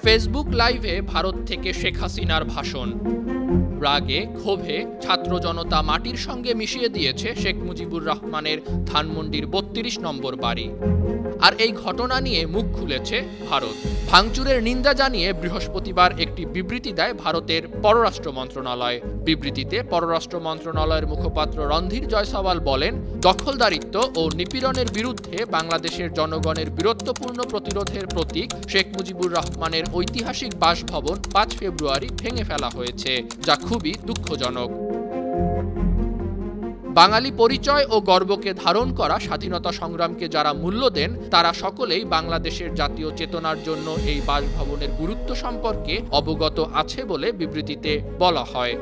Facebook লাইভে ভারত থেকে শেখ হাসিনার ভাষণ। রাগে ক্ষোভে ছাত্র জনতা মাটির সঙ্গে মিশিয়ে দিয়েছে শেখ মুজিবুর রহমানের ধানমন্ডির ৩২ নম্বর বাড়ি। আর এই ঘটনা নিয়ে মুখ খুলেছে ভারত। ভাঙচুরের নিন্দা জানিয়ে বৃহস্পতিবার একটি বিবৃতি দেয় ভারতের পররাষ্ট্র মন্ত্রণালয়। বিবৃতিতে পররাষ্ট্র মন্ত্রণালয়ের মুখপাত্র রণধীর জয়সওয়াল বলেন, দখলদারিত্ব ও নিপীড়নের বিরুদ্ধে বাংলাদেশের জনগণের বীরত্বপূর্ণ প্রতিরোধের প্রতীক শেখ মুজিবুর রহমানের ঐতিহাসিক বাসভবন ৫ ফেব্রুয়ারি ভেঙে ফেলা হয়েছে, যা খুবই দুঃখজনক। বাঙালি পরিচয় ও গর্বকে ধারণ করা স্বাধীনতা সংগ্রামকে যারা মূল্য দেন তারা সকলেই বাংলাদেশের জাতীয় চেতনার জন্য এই বাসভবনের গুরুত্ব সম্পর্কে অবগত আছে বলে বিবৃতিতে বলা হয়।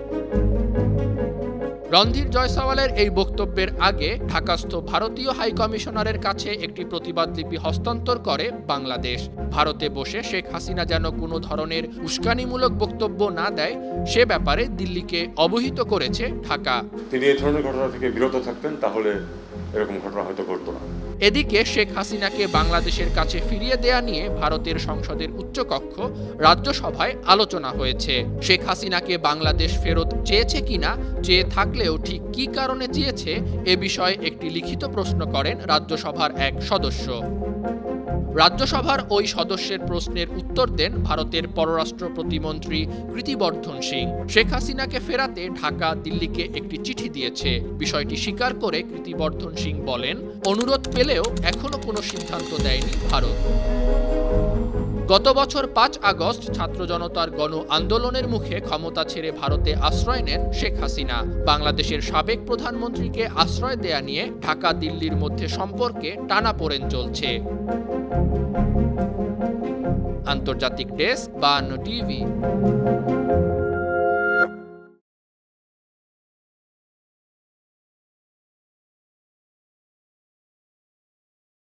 রণধীর জয়সওয়ালের এই বক্তব্যের আগে ঢাকাস্থ ভারতীয় হাইকমিশনারের কাছে একটি প্রতিবাদলিপি হস্তান্তর করে বাংলাদেশ। ভারতে বসে শেখ হাসিনা যেন কোনো ধরনের উস্কানিমূলক বক্তব্য না দেয় সে ব্যাপারে দিল্লিকে অবহিত করেছে ঢাকা। তিনি এই ধরনের ঘটনা থেকে বিরত থাকতেন তাহলে এরকম ঘটনা হয়তো ঘটতো না। এদিকে শেখ হাসিনাকে বাংলাদেশের কাছে ফিরিয়ে দেয়া নিয়ে ভারতের সংসদের উচ্চকক্ষ রাজ্যসভায় আলোচনা হয়েছে। শেখ হাসিনাকে বাংলাদেশ ফেরত চেয়েছে কিনা, চেয়ে থাকলেও ঠিক কী কারণে চেয়েছে এ বিষয়ে একটি লিখিত প্রশ্ন করেন রাজ্যসভার এক সদস্য। রাজ্যসভার ওই সদস্যের প্রশ্নের উত্তর দেন ভারতের পররাষ্ট্র প্রতিমন্ত্রী কৃতিবর্ধন সিং। শেখ হাসিনাকে ফেরাতে ঢাকা দিল্লিকে একটি চিঠি দিয়েছে। বিষয়টি স্বীকার করে কৃতিবর্ধন সিং বলেন, অনুরোধ পেলেও এখনো কোনো সিদ্ধান্ত দেয়নি ভারত। গত বছর ৫ আগস্ট ছাত্র জনতার গণ আন্দোলনের মুখে ক্ষমতা ছেড়ে ভারতে আশ্রয় নেন শেখ হাসিনা। বাংলাদেশের সাবেক প্রধানমন্ত্রীকে আশ্রয় দেয়া নিয়ে ঢাকা দিল্লির মধ্যে সম্পর্কে টানাপোড়েন চলছে। আন্তর্জাতিক ডেস্ক, ৫২ টিভি।